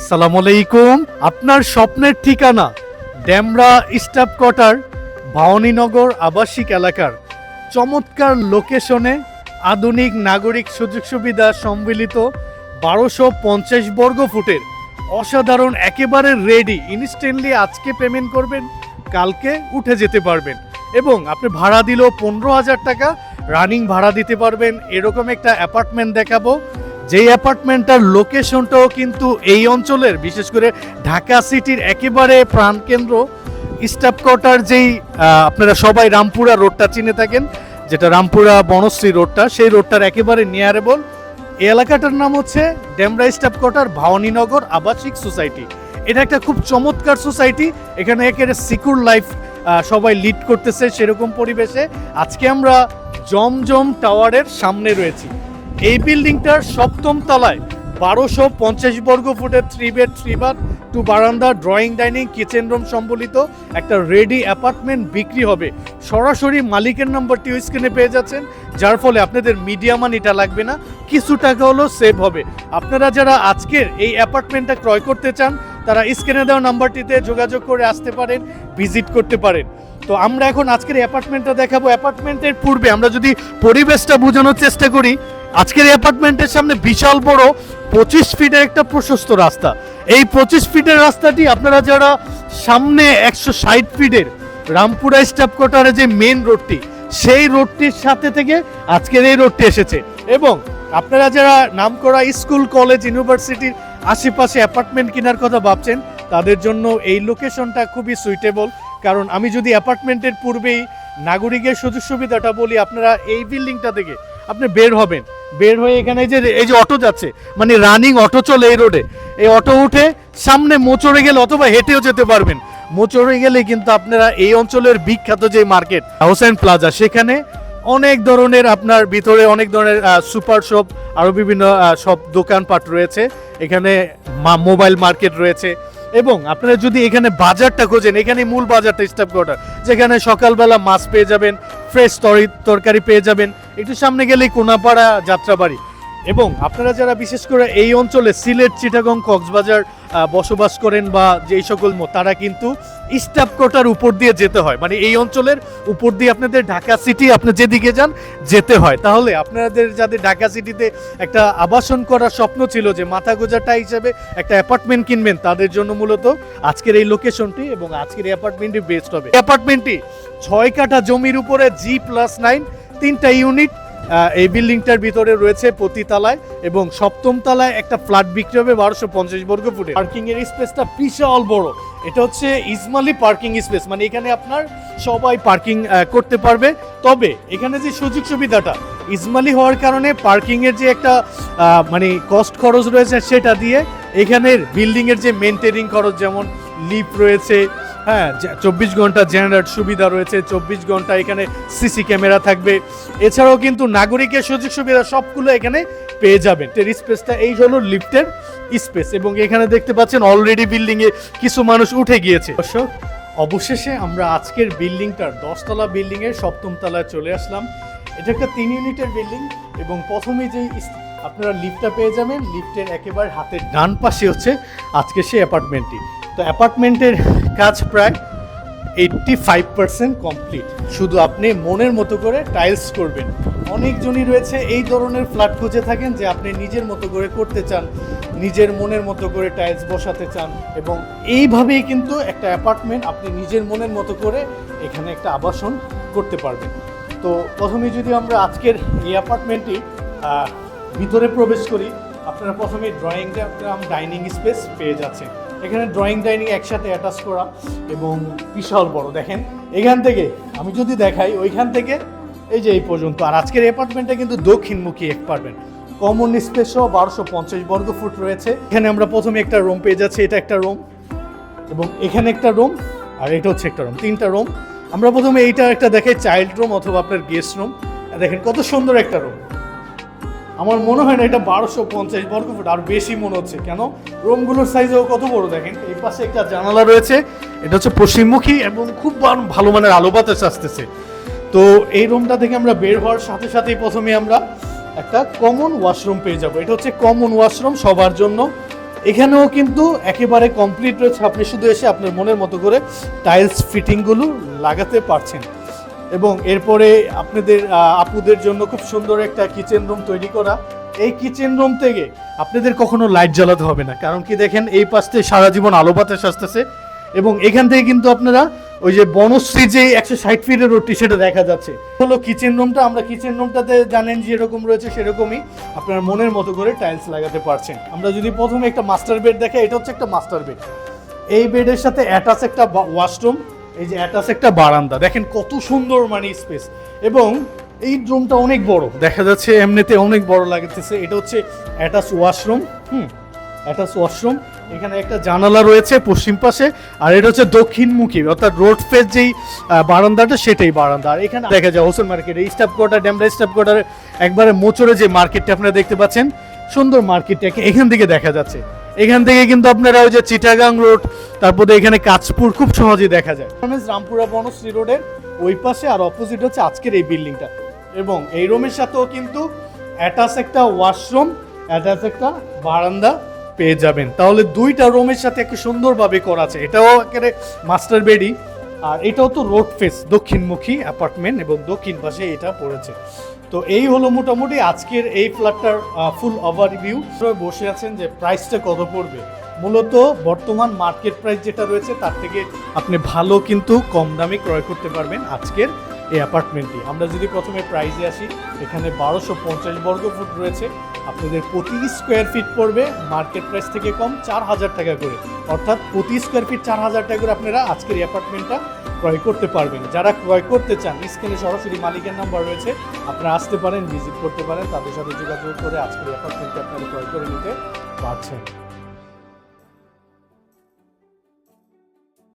আসসালামু আলাইকুম। আপনার স্বপ্নের ঠিকানা ডেমরা স্টাফ কোয়ার্টার ভবানীনগর আবাসিক এলাকার চমৎকার লোকেশনে আধুনিক নাগরিক সুযোগ সুবিধা সম্মিলিত 1250 বর্গ ফুটের অসাধারণ একেবারে রেডি। ইনস্ট্যান্টলি আজকে পেমেন্ট করবেন, কালকে উঠে যেতে পারবেন এবং আপনি ভাড়া দিলেও 15,000 টাকা রানিং ভাড়া দিতে পারবেন। এরকম একটা অ্যাপার্টমেন্ট দেখাবো, যেই অ্যাপার্টমেন্টটার লোকেশনটাও কিন্তু এই অঞ্চলের, বিশেষ করে ঢাকা সিটির একেবারে প্রাণকেন্দ্র স্টাফ কোয়ার্টার, যেই আপনারা সবাই রামপুরা রোডটা চিনে থাকেন, যেটা রামপুরা বনশ্রী রোডটা, সেই রোডটার একেবারে নিয়ারেবল। এই এলাকাটার নাম হচ্ছে ডেমরা স্টাফ কোয়ার্টার ভবানীনগর আবাসিক সোসাইটি। এটা একটা খুব চমৎকার সোসাইটি। এখানে একেবারে সিকিউর লাইফ সবাই লিড করতেছে, সেরকম পরিবেশে আজকে আমরা জমজম টাওয়ারের সামনে রয়েছি। এই বিল্ডিংটার সপ্তম তলায় 1250 বর্গ ফুটের 3 বেড 3 বাথ 2 বারান্দা ড্রয়িং ডাইনিং কিচেন রুম সম্বলিত একটা রেডি অ্যাপার্টমেন্ট বিক্রি হবে। সরাসরি মালিকের নাম্বারটি স্ক্রিনে পেয়ে যাচ্ছেন, যার ফলে আপনাদের মিডিয়া মানিটা লাগবে না, কিছু টাকা হলেও সেভ হবে। আপনারা যারা আজকের এই অ্যাপার্টমেন্টটা ক্রয় করতে চান, তারা স্ক্রিনে দেওয়া নাম্বারটিতে যোগাযোগ করে আসতে পারেন, ভিজিট করতে পারেন। তো আমরা এখন আজকের অ্যাপার্টমেন্টটা দেখাবো। অ্যাপার্টমেন্টের পূর্বে আমরা যদি পরিবেশটা বোঝানোর চেষ্টা করি, আজকের অ্যাপার্টমেন্টের সামনে বিশাল বড় 25 ফিটের একটা প্রশস্ত রাস্তা। এই 25 ফিটের রাস্তাটি আপনারা যারা সামনে 160 ফিটের রামপুরা স্টাফ কোয়ার্টারে যে মেন রোডটি, সেই রোডটির সাথে থেকে আজকের এই রোডটি এসেছে। এবং আপনারা যারা নামকরা স্কুল কলেজ ইউনিভার্সিটির আশেপাশে অ্যাপার্টমেন্ট কেনার কথা ভাবছেন, তাদের জন্য এই লোকেশনটা খুবই সুইটেবল। কারণ আমি যদি অ্যাপার্টমেন্টের পূর্বেই নাগরিকের সুযোগ সুবিধাটা বলি, আপনারা এই বিল্ডিংটা থেকে আপনি বের হবেন, বের হয়ে এখানে এই যে অটো যাচ্ছে, মানে রানিং অটো চলে এই রোডে, এই অটো উঠে সামনে মোচড়ে গেলে অথবা হেঁটেও যেতে পারবেন। মোচড়ে গেলে কিন্তু আপনারা এই অঞ্চলের বিখ্যাত যে মার্কেট হোসেন প্লাজা, সেখানে অনেক ধরনের আপনার ভিতরে অনেক ধরনের সুপার শপ, আরও বিভিন্ন সব দোকানপাট রয়েছে। এখানে মোবাইল মার্কেট রয়েছে। এবং আপনারা যদি এখানে বাজারটা খোঁজেন, এখানে মূল বাজারটা স্টাফ কোয়ার্টার, যেখানে সকালবেলা মাছ পেয়ে যাবেন, ফ্রেশ তরকারি পেয়ে যাবেন। একটু সামনে গেলেই কোনাপাড়া যাত্রাবাড়ি। এবং আপনারা যারা বিশেষ করে এই অঞ্চলে সিলেট, চিটাগং, কক্সবাজার বসবাস করেন বা যেই সকল, তারা কিন্তু স্টাফ কোয়ার্টার উপর দিয়ে যেতে হয়, মানে এই অঞ্চলের উপর দিয়ে আপনাদের ঢাকা সিটি আপনি যেদিকে যান যেতে হয়। তাহলে আপনাদের যাদের ঢাকা সিটিতে একটা আবাসন করার স্বপ্ন ছিল, যে মাথা গোজাটা হিসেবে একটা অ্যাপার্টমেন্ট কিনবেন, তাদের জন্য মূলত আজকের এই লোকেশনটি এবং আজকের এই অ্যাপার্টমেন্টটি বেস্ট হবে। অ্যাপার্টমেন্টটি 6 কাঠা জমির উপরে G+9 3টা ইউনিট এই বিল্ডিংটার ভিতরে রয়েছে প্রতি তলায়, এবং সপ্তম তলায় একটা ফ্ল্যাট বিক্রি হবে 1250 বর্গ ফুটে। পার্কিং এর স্পেসটা বিশাল বড়। এটা হচ্ছে ইসমাইলি পার্কিং স্পেস, মানে এখানে আপনার সবাই পার্কিং করতে পারবে। তবে এখানে যে সুযোগ সুবিধাটা, ইসমাইলি হওয়ার কারণে পার্কিং এর যে একটা মানে কস্ট খরচ রয়েছে, সেটা দিয়ে এখানের বিল্ডিং এর যে মেইনটেনিং খরচ, যেমন লিফট রয়েছে, হ্যাঁ 24 ঘন্টা জেনারেট সুবিধা রয়েছে, 24 ঘন্টা এখানে সিসি ক্যামেরা থাকবে। এছাড়াও কিন্তু নাগরিকের সুযোগ সুবিধা সবগুলো এখানে পেয়ে যাবেন। স্পেসটা এই হলো লিফটের স্পেস, এবং এখানে দেখতে পাচ্ছেন অলরেডি বিল্ডিংয়ে কিছু মানুষ উঠে গিয়েছে। দর্শক, অবশেষে আমরা আজকের বিল্ডিংটার 10তলা বিল্ডিংয়ের সপ্তম তলায় চলে আসলাম। এটা একটা 3 ইউনিটের বিল্ডিং, এবং প্রথমে যেই আপনারা লিফটটা পেয়ে যাবেন, লিফটের একেবারে হাতের ডান পাশে হচ্ছে আজকে সেই অ্যাপার্টমেন্টটি। তো অ্যাপার্টমেন্টের কাজ প্রায় 85% কমপ্লিট। শুধু আপনি মনের মতো করে টাইলস করবেন। অনেকজনই রয়েছে এই ধরনের ফ্ল্যাট খুঁজে থাকেন, যে আপনি নিজের মতো করে করতে চান, নিজের মনের মতো করে টাইলস বসাতে চান, এবং এইভাবেই কিন্তু একটা অ্যাপার্টমেন্ট আপনি নিজের মনের মতো করে এখানে একটা আবাসন করতে পারবেন। তো প্রথমে যদি আমরা আজকের এই অ্যাপার্টমেন্টটি ভিতরে প্রবেশ করি, আপনারা প্রথমে ড্রয়িং ডাইনিং স্পেস পেয়ে যাচ্ছেন। এখানে ড্রয়িং ডাইনিং একসাথে অ্যাটাচ করা এবং বিশাল বড়। দেখেন এখান থেকে আমি যদি দেখাই, ওইখান থেকে এই যে এই পর্যন্ত। আর আজকের অ্যাপার্টমেন্টটা কিন্তু দক্ষিণমুখী অ্যাপার্টমেন্ট, কমন স্পেসও 1250 বর্গ ফুট রয়েছে। এখানে আমরা প্রথমে একটা রুম পেয়ে যাচ্ছি, এটা একটা রুম, এবং এখানে একটা রুম, আর এটা হচ্ছে একটা রুম, 3টা রুম। আমরা প্রথমে এইটা একটা দেখাই, চাইল্ড রুম অথবা আপনার গেস্ট রুম। দেখেন কত সুন্দর একটা রুম। আমার মনে হয় না এটা 1250 বর্গ ফুট, আর বেশি মনে হচ্ছে। কেন, রুমগুলোর সাইজও কত বড় দেখেন। এই পাশে একটা জানালা রয়েছে, এটা হচ্ছে পশ্চিমমুখী, এবং খুব ভালো মানের আলো বাতাস আসতেছে। তো এই রুমটা থেকে আমরা বের হওয়ার সাথে সাথেই প্রথমে আমরা একটা কমন ওয়াশরুম পেয়ে যাব। এটা হচ্ছে কমন ওয়াশরুম সবার জন্য। এখানেও কিন্তু একেবারে কমপ্লিট রয়েছে, আপনি শুধু এসে আপনার মনের মতো করে টাইলস ফিটিংগুলো লাগাতে পারছেন। এবং এরপরে আপনাদের আপুদের জন্য খুব সুন্দর একটা কিচেন রুম তৈরি করা। এই কিচেন রুম থেকে আপনাদের কখনো লাইট জ্বালাতে হবে না, কারণ কি দেখেন এই পাশ থেকে সারা জীবন আলো বাতাস আসতেছে। এবং এখান থেকে কিন্তু আপনারা ওই যে বনশ্রী যে 160 ফিটের রোডটি সেটা দেখা যাচ্ছে। হলো কিচেন রুমটা, আমরা কিচেন রুমটাতে জানেন যেরকম রয়েছে সেরকমই আপনার মনের মতো করে টাইলস লাগাতে পারছেন। আমরা যদি প্রথমে একটা মাস্টার বেড দেখে, এটা হচ্ছে একটা মাস্টার বেড। এই বেডের সাথে অ্যাটাচ একটা ওয়াশরুম, এই যে অ্যাটাচ একটা বারান্দা, দেখেন কত সুন্দর মানে স্পেস। এবং এই রুমটা অনেক বড় দেখা যাচ্ছে, এমনিতে অনেক বড় লাগতেছে। এটা হচ্ছে অ্যাটাচ ওয়াশরুম, অ্যাটাচ ওয়াশরুম। এখানে একটা জানালা রয়েছে পশ্চিম পাশে, আর এটা হচ্ছে দক্ষিণমুখী, অর্থাৎ রোড ফেস যেই বারান্দাটা সেটাই বারান্দা। আর এখানে দেখা যায় হোসেন মার্কেট, এই স্টাফ কোয়ার্টার, ডেমরা স্টাফ কোয়ার্টারের একবারে মোচরে যে মার্কেটটা আপনারা দেখতে পাচ্ছেন, সুন্দর মার্কেটটাকে এখান থেকে দেখা যাচ্ছে। এখান থেকে কিন্তু আপনারা ওই যে চিটাগাং রোড, তারপরে এখানে কাঁচপুর খুব সহজেই দেখা যায়। রামপুরা বনশ্রী রোডের ওই পাশে, আর অপোজিট হচ্ছে আজকের এই বিল্ডিংটা। এবং এই রুমের সাথেও কিন্তু অ্যাটাচ একটা ওয়াশরুম, অ্যাটাচ একটা বারান্দা পেয়ে যাবেন। তাহলে দুইটা রুমের সাথে একটু সুন্দরভাবে করা আছে। এটাও একেবারে মাস্টার বেডই, আর এটাও তো রোড ফেস দক্ষিণমুখী অ্যাপার্টমেন্ট, এবং দক্ষিণ পাশে এটা পড়েছে। তো এই হলো মোটামুটি আজকের এই ফ্ল্যাটটার ফুল ওভারভিউ। বসে আছেন যে প্রাইসটা কত পড়বে। মূলত বর্তমান মার্কেট প্রাইস যেটা রয়েছে তার থেকে আপনি ভালো কিন্তু কম দামে ক্রয় করতে পারবেন আজকের এই অ্যাপার্টমেন্টটি। আমরা যদি প্রথমে প্রাইসে আসি, এখানে 1250 বর্গ ফুট রয়েছে। আপনাদের প্রতি স্কোয়ার ফিট পড়বে মার্কেট প্রাইস থেকে কম 4000 টাকা করে, অর্থাৎ প্রতি স্কোয়ার ফিট 4000 টাকা করে আপনারা আজকের এই অ্যাপার্টমেন্টটা ক্রয় করতে পারবেন। যারা ক্রয় করতে চান, স্ক্রিনে সরাসরি মালিকের নাম্বার রয়েছে, আপনারা আসতে পারেন, ভিজিট করতে পারেন, তাদের সাথে যোগাযোগ করে আজকের এই অ্যাপার্টমেন্টটা আপনারা ক্রয় করে নিতে পারছেন।